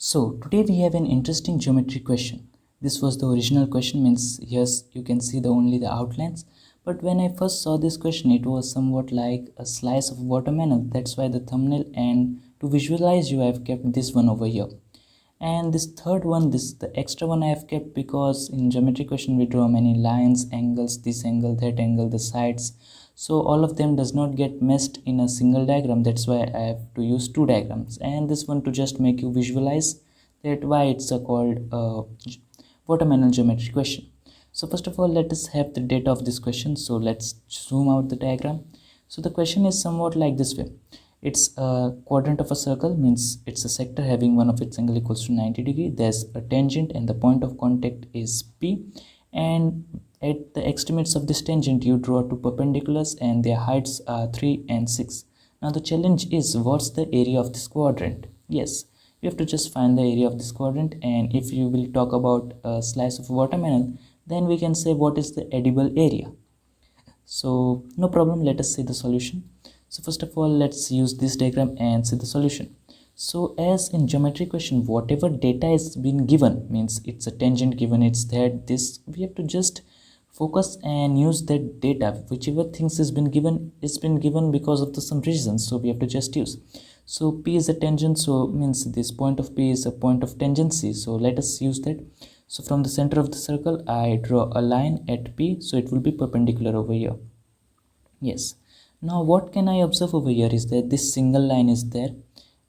So today we have an interesting geometry question. This was the original question, means yes, you can see only the outlines. But when I first saw this question, it was somewhat like a slice of watermelon. That's why the thumbnail, and to visualize you, I've kept this one over here. And this third one, the extra one I have kept because in geometry question we draw many lines, angles, this angle, that angle, the sides. So all of them does not get messed in a single diagram. That's why I have to use two diagrams, and this one to just make you visualize that why it's called watermelon geometry question. So first of all, let us have the data of this question. So let's zoom out the diagram. So the question is somewhat like this way. It's a quadrant of a circle, means it's a sector having one of its angle equals to 90 degree. There's a tangent and the point of contact is P, and at the extremities of this tangent you draw two perpendiculars and their heights are 3 and 6. Now the challenge is, what's the area of this quadrant? Yes, you have to just find the area of this quadrant, and if you will talk about a slice of watermelon, then we can say what is the edible area. So no problem, let us see the solution. So first of all, let's use this diagram and see the solution. So as in geometry question, whatever data is been given, means it's a tangent given, it's that this, we have to just focus and use that data. Whichever things has been given, it's been given because of some reasons, so we have to just use. So P is a tangent, so means this point of P is a point of tangency, so let us use that. So from the center of the circle I draw a line at P, so it will be perpendicular over here. Yes, now what can I observe over here is that this single line is there,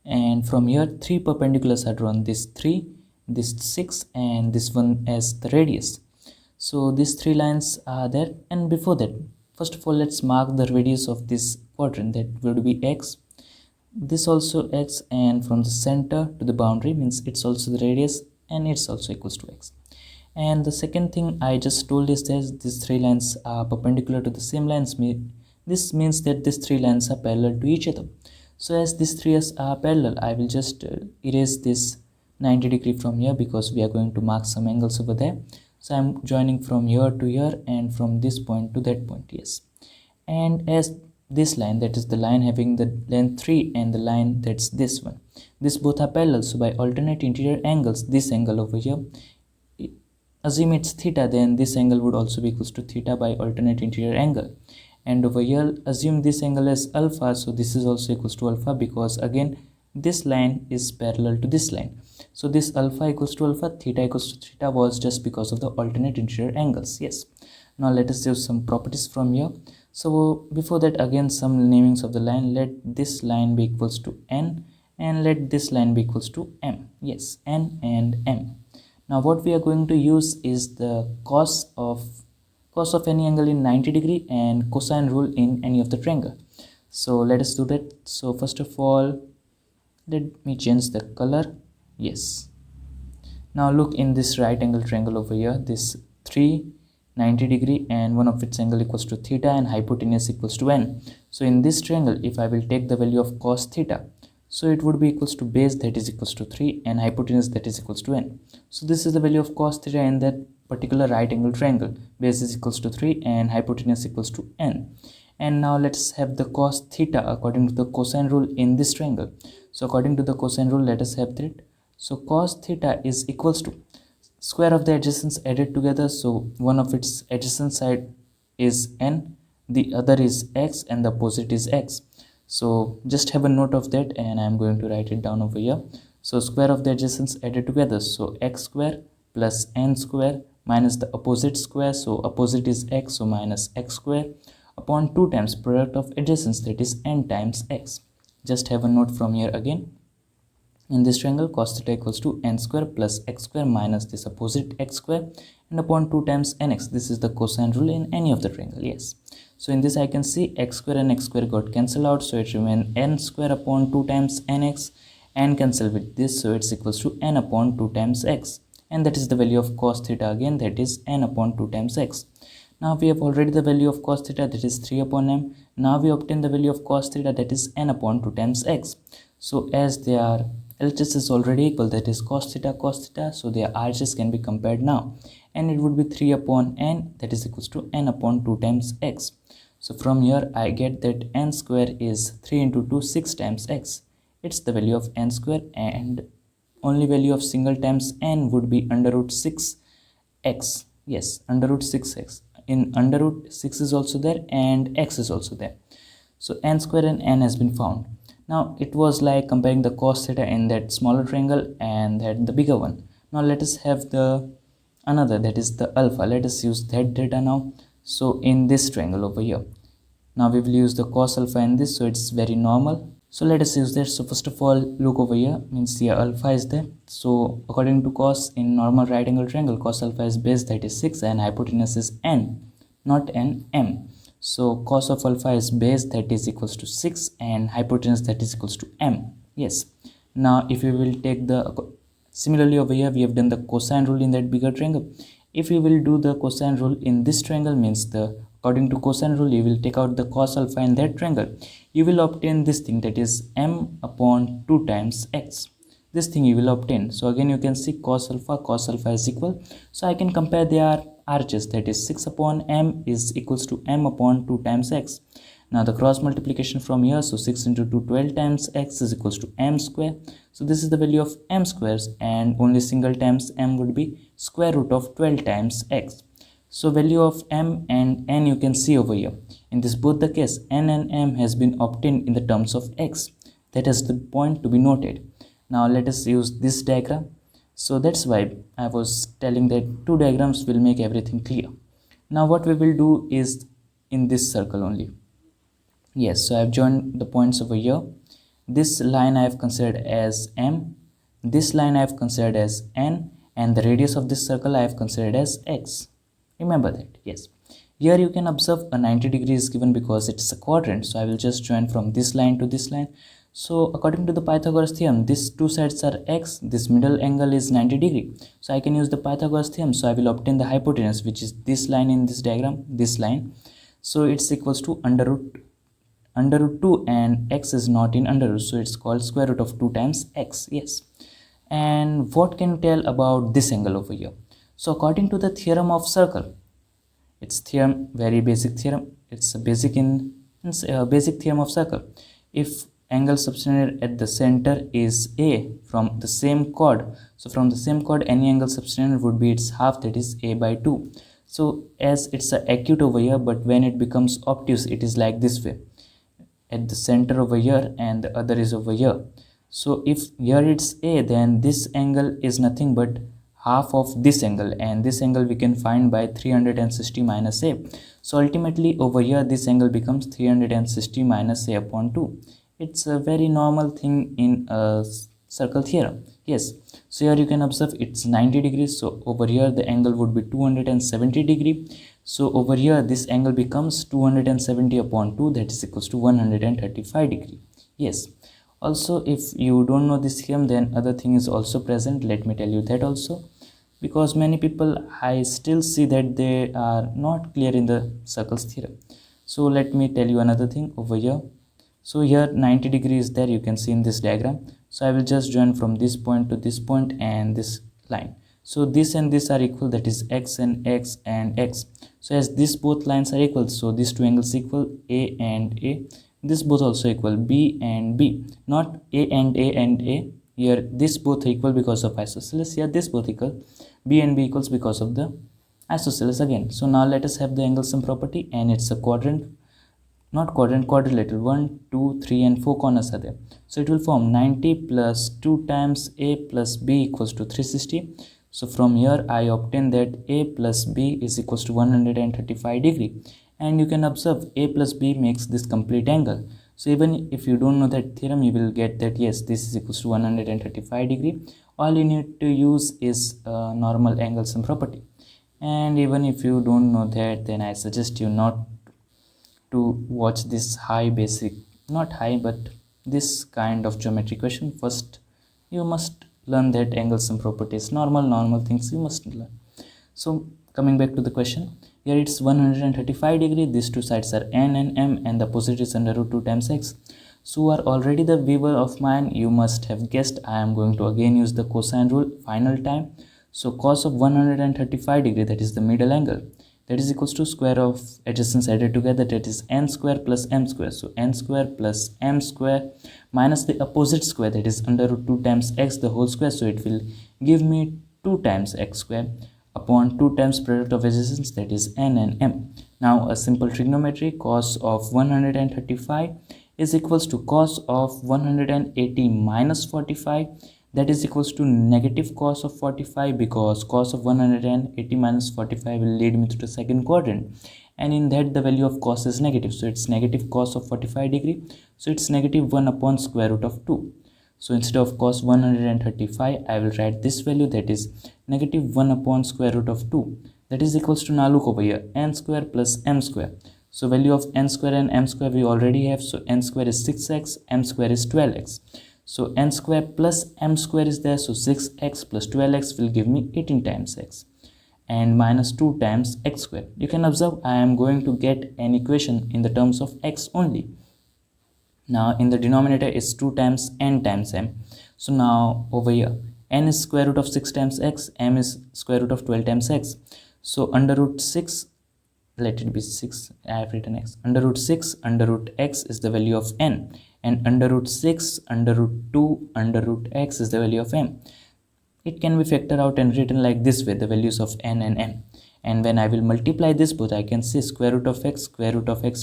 and from here three perpendiculars are drawn, this 3, this 6, and this one as the radius. So these three lines are there, and before that, first of all, let's mark the radius of this quadrant, that would be x, this also x, and from the center to the boundary, means it's also the radius and it's also equals to x. And the second thing I just told is that these three lines are perpendicular to the same lines. This means that these three lines are parallel to each other. So as these three are parallel, I will just erase this 90 degree from here because we are going to mark some angles over there. So I'm joining from here to here and from this point to that point. Yes, and as this line, that is the line having the length 3, and the line that's this one, this both are parallel, so by alternate interior angles, this angle over here, assume it's theta, then this angle would also be equals to theta by alternate interior angle. And over here, assume this angle as alpha, so this is also equals to alpha because again this line is parallel to this line. So this alpha equals to alpha, theta equals to theta was just because of the alternate interior angles. Yes, now let us use some properties from here. So before that, again some namings of the line. Let this line be equals to n, and let this line be equals to m. Yes, n and m. Now what we are going to use is the cos of any angle in 90 degree and cosine rule in any of the triangle. So let us do that. So first of all, let me change the color. Yes, now look in this right angle triangle over here, this 3, 90 degree, and one of its angle equals to theta and hypotenuse equals to n. So in this triangle, if I will take the value of cos theta, so it would be equals to base, that is equals to 3, and hypotenuse, that is equals to n. So this is the value of cos theta in that particular right angle triangle. Base is equals to 3 and hypotenuse equals to n. And now let's have the cos theta according to the cosine rule in this triangle. So according to the cosine rule, let us have that. So cos theta is equals to square of the adjacents added together. So one of its adjacent side is n, the other is x, and the opposite is x. So just have a note of that, and I'm going to write it down over here. So square of the adjacents added together, so x square plus n square minus the opposite square, so opposite is x, so minus x square, upon 2 times product of adjacents, that is n times x. Just have a note from here again. In this triangle, cos theta equals to n square plus x square minus this opposite x square, and upon 2 times nx. This is the cosine rule in any of the triangle. Yes, so in this I can see x square and x square got cancelled out, so it remains n square upon 2 times nx, and cancel with this, so it's equals to n upon 2 times x, and that is the value of cos theta again, that is n upon 2 times x. Now we have already the value of cos theta, that is 3 upon m. Now we obtain the value of cos theta, that is n upon 2 times x. So as they are LHS is already equal, that is cos theta, so their RHS can be compared now, and it would be 3 upon n, that is equals to n upon 2 times x. So from here I get that n square is 3 into 2, 6 times x. It's the value of n square, and only value of single times n would be under root 6x. Yes, under root 6x. In under root 6 is also there and x is also there. So n square and n has been found. Now it was like comparing the cos theta in that smaller triangle and that the bigger one. Now let us have the another, that is the alpha. Let us use that data now. So in this triangle over here, now we will use the cos alpha in this, so it's very normal. So let us use that. So first of all, look over here, means here alpha is there. So according to cos in normal right angle triangle, cos alpha is base, that is 6, and hypotenuse is n, not n, m. So cos of alpha is base, that is equals to 6, and hypotenuse, that is equals to m. Yes. Now if we will take the, similarly over here we have done the cosine rule in that bigger triangle. If we will do the cosine rule in this triangle, means the according to cosine rule you will take out the cos alpha in that triangle, you will obtain this thing, that is m upon 2 times x. This thing you will obtain. So again you can see cos alpha is equal. So I can compare their RHS, that is 6 upon m is equals to m upon 2 times x. Now the cross multiplication from here, so 6 into 2, 12 times x is equals to m square. So this is the value of m squares, and only single times m would be square root of 12 times x. So value of m and n you can see over here. In this both the case, n and m has been obtained in the terms of x. That is the point to be noted. Now let us use this diagram. So that's why I was telling that 2 diagrams will make everything clear. Now what we will do is in this circle only. Yes, so I have joined the points over here. This line I have considered as m, this line I have considered as n, and the radius of this circle I have considered as x. Remember that. Yes. Here you can observe a 90 degrees given because it's a quadrant. So I will just join from this line to this line. So according to the Pythagoras theorem, these two sides are x, this middle angle is 90 degree. So I can use the Pythagoras theorem. So I will obtain the hypotenuse, which is this line in this diagram, this line. So it's equals to under root 2, and x is not in under root, so it's called square root of 2 times x. Yes. And what can you tell about this angle over here? So according to the theorem of circle, it's theorem, very basic theorem, it's a basic theorem of circle. If angle subtended at the center is a from the same chord, so from the same chord any angle subtended would be its half, that is a by 2. So as it's a acute over here, but when it becomes obtuse it is like this way, at the center over here and the other is over here. So if here it's a, then this angle is nothing but half of this angle, and this angle we can find by 360 minus a. So ultimately over here this angle becomes 360 minus a upon 2. It's a very normal thing in a circle theorem. Yes. So here you can observe it's 90 degrees. So over here the angle would be 270 degree. So over here this angle becomes 270 upon 2, that is equals to 135 degree. Yes. Also if you don't know this theorem, then other thing is also present. Let me tell you that also, because many people I still see that they are not clear in the circles theorem. So let me tell you another thing over here. So here 90 degrees is there, you can see in this diagram. So I will just join from this point to this point and this line. So this and this are equal, that is x and x and x. So as these both lines are equal, so these two angles equal, a and a. This both also equal, b and b, not a and a and a. Here this both equal because of isosceles. Here this both equal, b and b equals because of the isosceles again. So now let us have the angle sum property, and it's a quadrant, not quadrant, quadrilateral. 1, 2, 3 and 4 corners are there. So it will form 90 plus 2 times a plus b equals to 360. So from here I obtain that a plus b is equals to 135 degree. And you can observe a plus b makes this complete angle. So even if you don't know that theorem, you will get that yes, this is equals to 135 degree. All you need to use is normal angle sum property. And even if you don't know that, then I suggest you not to watch this high basic, not high, but this kind of geometry question. First you must learn that angle sum properties, normal things you must learn. So coming back to the question, here it's 135 degree, these two sides are n and m, and the opposite is under root 2 times x. So are already the viewer of mine, you must have guessed I am going to again use the cosine rule final time. So cos of 135 degree, that is the middle angle, that is equals to square of adjacents added together, that is n square plus m square. So n square plus m square minus the opposite square, that is under root 2 times x the whole square. So it will give me 2 times x square upon 2 times product of adjacents, that is n and m. Now a simple trigonometry, cos of 135 is equals to cos of 180 minus 45, that is equals to negative cos of 45, because cos of 180 minus 45 will lead me to the second quadrant, and in that the value of cos is negative, so it's negative cos of 45 degree, so it's negative 1 upon square root of 2. So instead of cos 135, I will write this value, that is negative 1 upon square root of 2, that is equals to, now look over here, n square plus m square. So value of n square and m square we already have, so n square is 6x, m square is 12x. So n square plus m square is there, so 6x plus 12x will give me 18 times x, and minus 2 times x square. You can observe I am going to get an equation in the terms of x only. Now in the denominator is 2 times n times m. So now over here, n is square root of 6 times x, m is square root of 12 times x. So under root 6, let it be 6, I have written x. Under root 6 under root x is the value of n, and under root 6 under root 2 under root x is the value of m. It can be factored out and written like this way, the values of n and m. And when I will multiply this both, I can say square root of x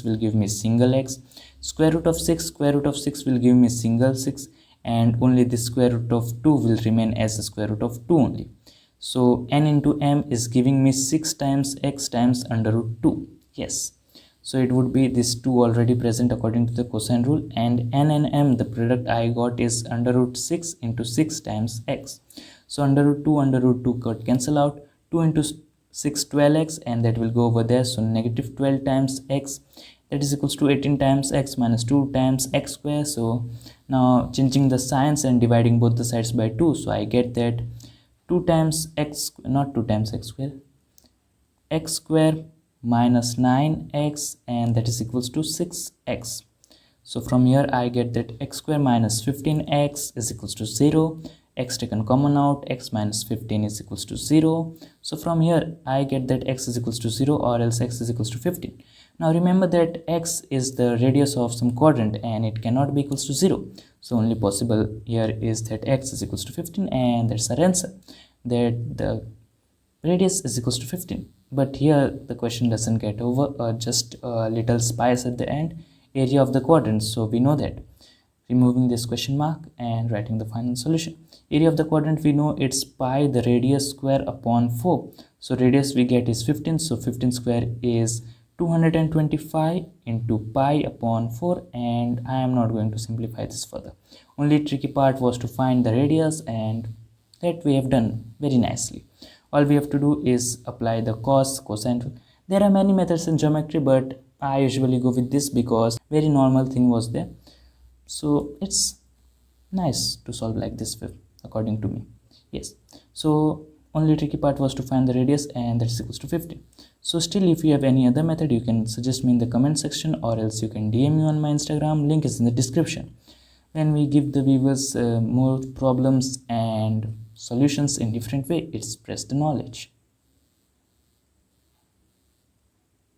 will give me single x, square root of 6 will give me single 6, and only the square root of 2 will remain as the square root of 2 only. So n into m is giving me 6 times x times under root 2. Yes, so it would be this 2 already present according to the cosine rule, and n and m, the product I got is under root 6 into 6 times x. So under root 2 got cancel out, 2 into 6 12x, and that will go over there, so negative 12 times x, that is equals to 18 times x minus 2 times x square. So now changing the signs and dividing both the sides by 2, so I get that 2 times x, not 2 times x square, x square minus 9x, and that is equals to 6x. So from here I get that x square minus 15x is equals to 0, x taken common out, x minus 15 is equals to 0. So from here I get that x is equals to 0, or else x is equals to 15. Now remember that x is the radius of some quadrant and it cannot be equals to 0. So only possible here is that x is equals to 15, and that's our answer, that the radius is equals to 15. But here the question doesn't get over, just a little spice at the end, area of the quadrant. So we know that, removing this question mark and writing the final solution. Area of the quadrant, we know it's pi the radius square upon 4. So radius we get is 15, so 15 square is 225 into pi upon 4, and I am not going to simplify this further. Only tricky part was to find the radius, and that we have done very nicely. All we have to do is apply the cosine rule. There are many methods in geometry, but I usually go with this because very normal thing was there. So it's nice to solve like this way, according to me. Yes, so only tricky part was to find the radius, and that's equals to 15. So still, if you have any other method, you can suggest me in the comment section, or else you can DM me on my Instagram, link is in the description. When we give the viewers more problems and solutions in different way, it spreads the knowledge.